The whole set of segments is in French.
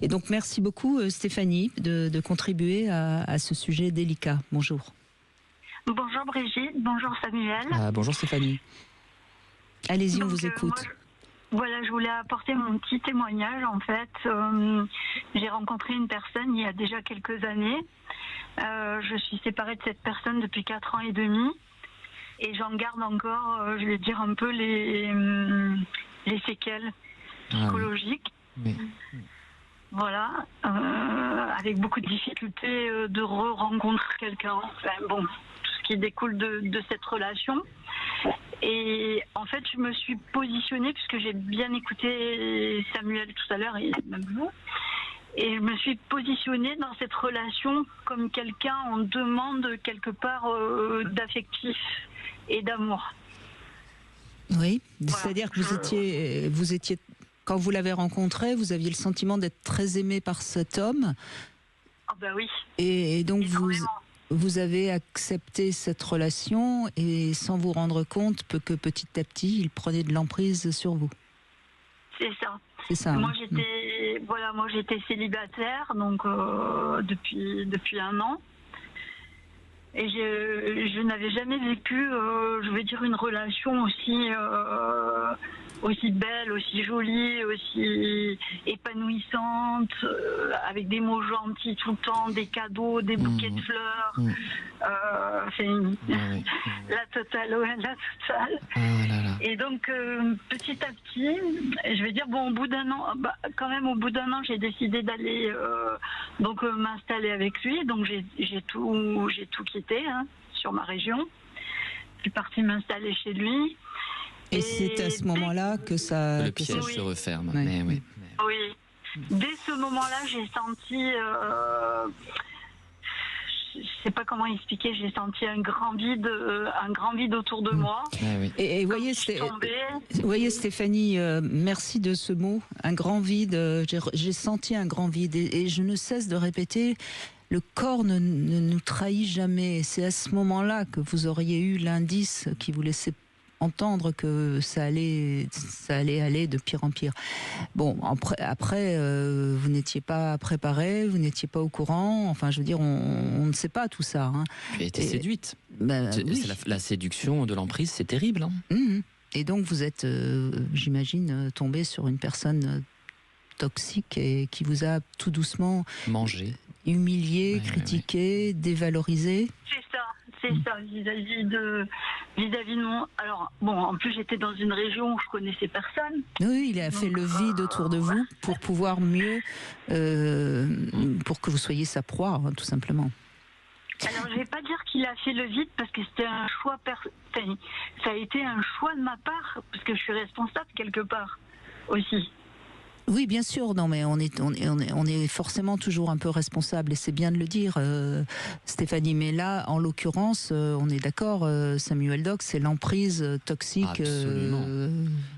Et donc merci beaucoup Stéphanie de contribuer à ce sujet délicat. Bonjour. Bonjour Brigitte, bonjour Samuel. Bonjour Stéphanie. Allez-y, on vous écoute. Voilà, je voulais apporter mon petit témoignage en fait. J'ai rencontré une personne il y a déjà quelques années. Je suis séparée de cette personne depuis 4 ans et demi. Et j'en garde encore, je vais dire un peu les séquelles psychologiques. Oui. Voilà, avec beaucoup de difficultés de re-rencontrer quelqu'un. Enfin bon, tout ce qui découle de cette relation. Et en fait, je me suis positionnée, puisque j'ai bien écouté Samuel tout à l'heure et même vous, et je me suis positionnée dans cette relation comme quelqu'un en demande quelque part d'affectif et d'amour. Oui, Voilà. c'est-à-dire que vous étiez, quand vous l'avez rencontré, vous aviez le sentiment d'être très aimé par cet homme. Ah ben oui. Et donc Énormément. vous avez accepté cette relation et sans vous rendre compte que petit à petit, il prenait de l'emprise sur vous. C'est ça. C'est ça. Moi hein. j'étais célibataire donc depuis 1 an. Et je n'avais jamais vécu, je vais dire, une relation aussi belle, aussi jolie, aussi épanouissante, avec des mots gentils tout le temps, des cadeaux, des bouquets de fleurs. C'est la totale, ouais, la totale. Et donc, petit à petit, je vais dire, bon, au bout d'un an, quand même, au bout d'un an, j'ai décidé d'aller m'installer avec lui. Donc, j'ai tout quitté sur ma région. Je suis partie m'installer chez lui. Et c'est à ce moment-là que ça... Le piège se referme. Oui. Mais oui. Oui. Dès ce moment-là, j'ai senti... je sais pas comment expliquer, j'ai senti un grand vide autour de moi. Oui. Et voyez Stéphanie, merci de ce mot, un grand vide. J'ai senti un grand vide et je ne cesse de répéter, le corps ne nous trahit jamais. C'est à ce moment-là que vous auriez eu l'indice qui vous laissait entendre que ça allait aller de pire en pire. Bon, après vous n'étiez pas préparé, vous n'étiez pas au courant. Enfin, je veux dire, on ne sait pas tout ça. Hein. Tu as été séduite. Oui. C'est la séduction de l'emprise, c'est terrible. Hein. Et donc vous êtes, j'imagine, tombé sur une personne toxique et qui vous a tout doucement humilié, critiqué, dévalorisé. C'est ça, vis-à-vis de mon... Alors, bon, en plus, j'étais dans une région où je connaissais personne. Oui, il a fait le vide autour de vous pour pouvoir mieux... pour que vous soyez sa proie, hein, tout simplement. Alors, je vais pas dire qu'il a fait le vide parce que c'était un choix... Ça a été un choix de ma part, parce que je suis responsable quelque part aussi. Oui, bien sûr. Non, mais on est forcément toujours un peu responsable, et c'est bien de le dire, Stéphanie. Mais là, en l'occurrence, on est d'accord, Samuel Doc, c'est l'emprise toxique.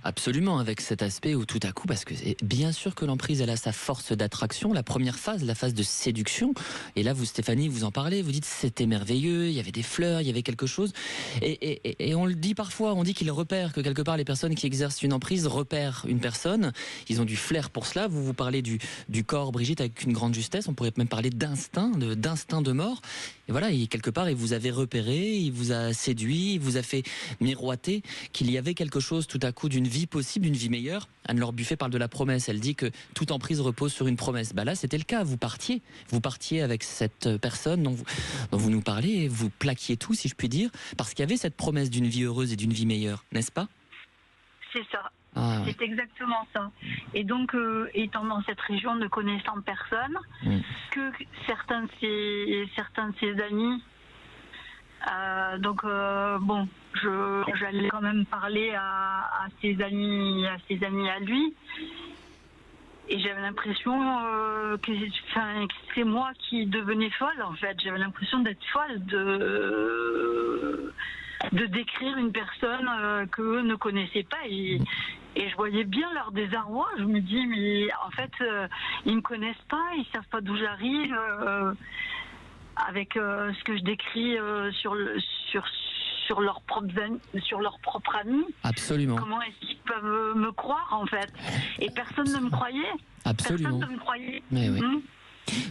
Absolument, avec cet aspect où tout à coup, parce que bien sûr que l'emprise, elle a sa force d'attraction, la première phase, la phase de séduction. Et là, vous, Stéphanie, vous en parlez, vous dites c'était merveilleux, il y avait des fleurs, il y avait quelque chose. Et on le dit parfois, on dit qu'ils repèrent, que quelque part les personnes qui exercent une emprise repèrent une personne. Ils ont du flair pour cela. Vous parlez du corps, Brigitte, avec une grande justesse. On pourrait même parler d'instinct de mort. Et voilà, et quelque part, il vous avait repéré, il vous a séduit, il vous a fait miroiter qu'il y avait quelque chose tout à coup d'une vie possible, d'une vie meilleure. Anne-Laure Buffet parle de la promesse. Elle dit que toute emprise repose sur une promesse. Là, c'était le cas. Vous partiez avec cette personne dont vous nous parlez et vous plaquiez tout, si je puis dire, parce qu'il y avait cette promesse d'une vie heureuse et d'une vie meilleure, n'est-ce pas ? C'est ça. C'est exactement ça. Et donc, étant dans cette région, ne connaissant personne, que certains de ses amis, j'allais quand même parler à ses amis à lui, et j'avais l'impression que c'est moi qui devenais folle. En fait, j'avais l'impression d'être folle de décrire une personne qu'eux ne connaissaient pas, et je voyais bien leur désarroi. Je me dis, mais en fait, ils me connaissent pas, ils savent pas d'où j'arrive, avec ce que je décris sur leurs propres amis. Absolument. Comment est-ce qu'ils peuvent me croire, en fait? Et personne ne me croyait. Absolument. Personne ne me croyait. Mais oui.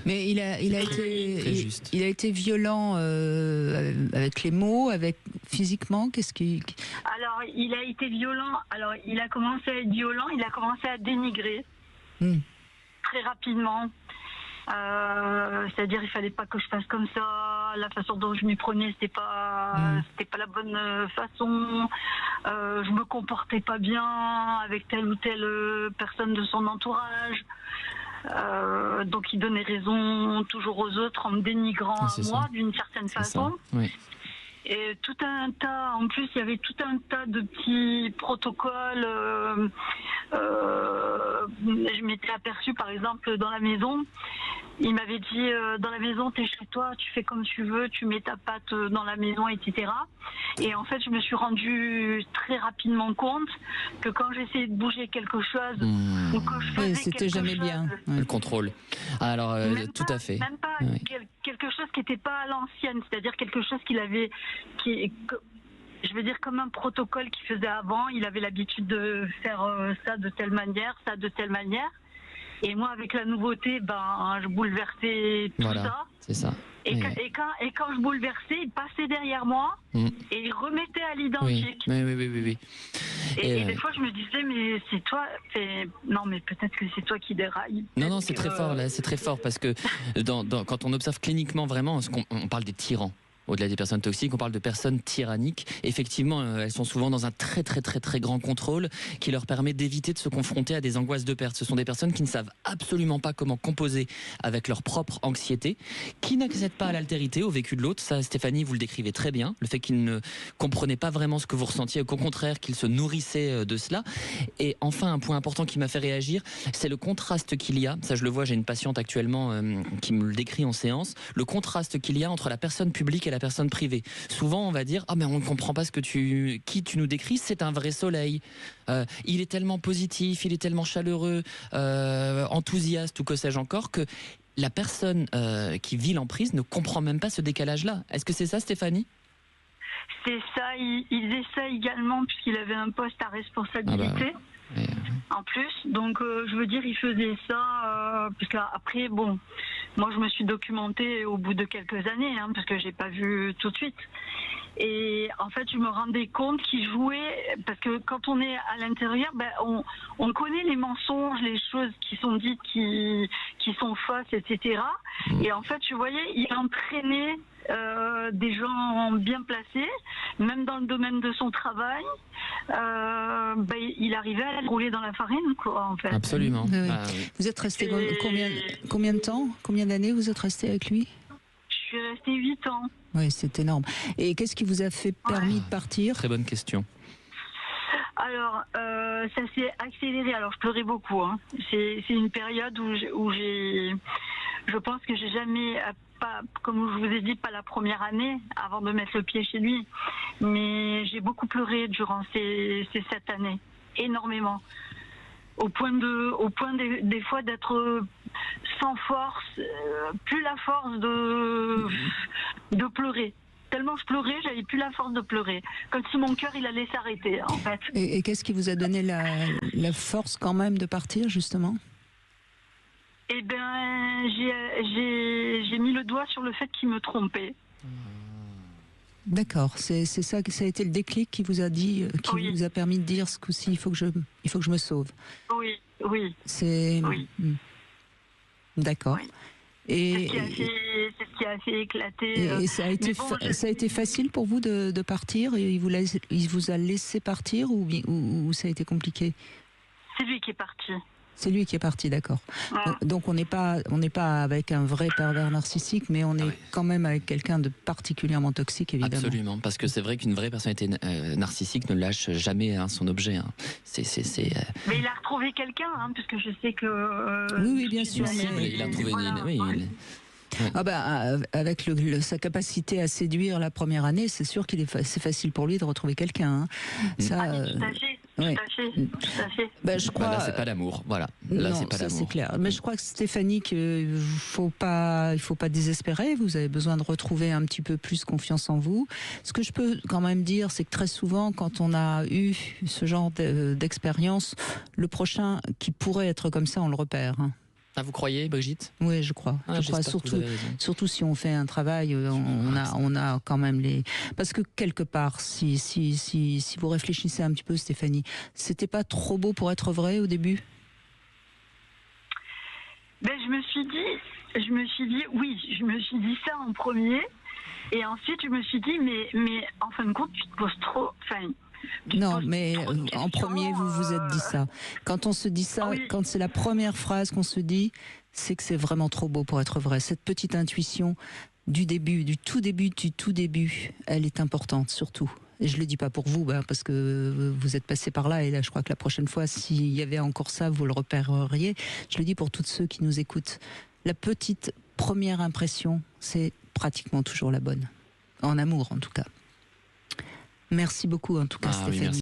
Mais il a été violent avec les mots, physiquement. Alors, il a été violent. Alors, il a commencé à être violent. Il a commencé à dénigrer très rapidement. C'est-à-dire, il fallait pas que je fasse comme ça. La façon dont je m'y prenais, c'était pas la bonne façon. Je me comportais pas bien avec telle ou telle personne de son entourage. Donc il donnait raison toujours aux autres en me dénigrant à moi d'une certaine façon. Oui. Et tout un tas, en plus il y avait tout un tas de petits protocoles. Je m'étais aperçue par exemple dans la maison, il m'avait dit dans la maison t'es chez toi, tu fais comme tu veux, tu mets ta patte dans la maison, etc. Et en fait je me suis rendue très rapidement compte que quand j'essayais de bouger quelque chose ou que je faisais c'était jamais chose, bien. Le contrôle. Alors tout à fait. Même pas quelque chose qui n'était pas à l'ancienne, c'est-à-dire quelque chose je veux dire comme un protocole qu'il faisait avant. Il avait l'habitude de faire ça de telle manière, ça de telle manière. Et moi, avec la nouveauté, je bouleversais tout ça. C'est ça. Et quand je bouleversais, il passait derrière moi et il remettait à l'identique. Oui. Et des fois, je me disais, mais c'est toi. Non, mais peut-être que c'est toi qui déraille. Non, c'est très fort là. C'est très fort parce que quand on observe cliniquement vraiment, on parle des tyrans. Au-delà des personnes toxiques, on parle de personnes tyranniques. Effectivement, elles sont souvent dans un très très très très grand contrôle qui leur permet d'éviter de se confronter à des angoisses de perte. Ce sont des personnes qui ne savent absolument pas comment composer avec leur propre anxiété, qui n'accèdent pas à l'altérité, au vécu de l'autre. Ça, Stéphanie, vous le décrivez très bien. Le fait qu'ils ne comprenaient pas vraiment ce que vous ressentiez, qu'au contraire, qu'ils se nourrissaient de cela. Et enfin, un point important qui m'a fait réagir, c'est le contraste qu'il y a. Ça, je le vois, j'ai une patiente actuellement qui me le décrit en séance. Le contraste qu'il y a entre la personne publique et la personne privée. Souvent, on va dire mais on ne comprend pas qui tu nous décris, c'est un vrai soleil. Il est tellement positif, il est tellement chaleureux, enthousiaste ou que sais-je encore, que la personne qui vit l'emprise ne comprend même pas ce décalage-là. Est-ce que c'est ça, Stéphanie ? C'est ça, il faisait ça également puisqu'il avait un poste à responsabilité. En plus, donc je veux dire, il faisait ça parce qu'après, moi je me suis documentée au bout de quelques années, parce que j'ai pas vu tout de suite. Et en fait, je me rendais compte qu'il jouait, parce que quand on est à l'intérieur, on connaît les mensonges, les choses qui sont dites, qui sont fausses, etc. Et en fait, je voyais, il entraînait des gens bien placés, même dans le domaine de son travail. Il arrivait à rouler dans la farine, quoi, en fait. Absolument. Oui. Vous êtes resté combien de temps, combien d'années vous êtes resté avec lui ? Je suis restée 8 ans. Oui, c'est énorme. Et qu'est-ce qui vous a permis de partir ? Très bonne question. Alors, ça s'est accéléré. Alors, je pleurais beaucoup. C'est une période où je pense que j'ai jamais, comme je vous ai dit, pas la première année avant de mettre le pied chez lui, mais j'ai beaucoup pleuré durant ces 7 années, énormément. Au point des fois d'être sans force, plus la force de pleurer. Tellement je pleurais, j'avais plus la force de pleurer. Comme si mon cœur, il allait s'arrêter, en fait. Et qu'est-ce qui vous a donné la force quand même de partir, justement ? Eh bien, j'ai mis le doigt sur le fait qu'il me trompait. D'accord, c'est ça a été le déclic qui vous a dit, vous a permis de dire ce coup-ci, il faut que je me sauve. Oui. Oui. D'accord. Oui. Et c'est ce qui a fait éclater. Et ça a été facile pour vous de partir, et il vous a laissé partir ou ça a été compliqué ? C'est lui qui est parti. C'est lui qui est parti, d'accord. Donc on n'est pas avec un vrai pervers narcissique, mais on est quand même avec quelqu'un de particulièrement toxique, évidemment. Absolument, parce que c'est vrai qu'une vraie personnalité narcissique ne lâche jamais son objet. Mais il a retrouvé quelqu'un, puisque je sais que... oui, bien sûr. Il a retrouvé avec sa capacité à séduire la première année, c'est sûr c'est facile pour lui de retrouver quelqu'un. Tout à fait. Oui. Tout à fait. Ben, je crois. Là, c'est pas l'amour. Voilà. Là, non, c'est pas ça l'amour. c'est clair. Mais je crois que Stéphanie, il faut pas désespérer. Vous avez besoin de retrouver un petit peu plus confiance en vous. Ce que je peux quand même dire, c'est que très souvent, quand on a eu ce genre d'expérience, le prochain qui pourrait être comme ça, on le repère. Hein. Ah, vous croyez, Brigitte? Oui, je crois. Je crois surtout si on fait un travail, on a quand même les. Parce que quelque part, si vous réfléchissez un petit peu, Stéphanie, c'était pas trop beau pour être vrai au début? Ben, je me suis dit ça en premier, et ensuite je me suis dit, mais en fin de compte, tu te poses trop. Non, mais en premier, vous vous êtes dit ça. Quand on se dit ça, quand c'est la première phrase qu'on se dit, c'est que c'est vraiment trop beau pour être vrai. Cette petite intuition du tout début, elle est importante surtout. Et je le dis pas pour vous, parce que vous êtes passé par là, et là je crois que la prochaine fois, s'il y avait encore ça, vous le repéreriez. Je le dis pour tous ceux qui nous écoutent. La petite première impression, c'est pratiquement toujours la bonne. En amour, en tout cas. Merci beaucoup, en tout cas, Stéphanie. Oui,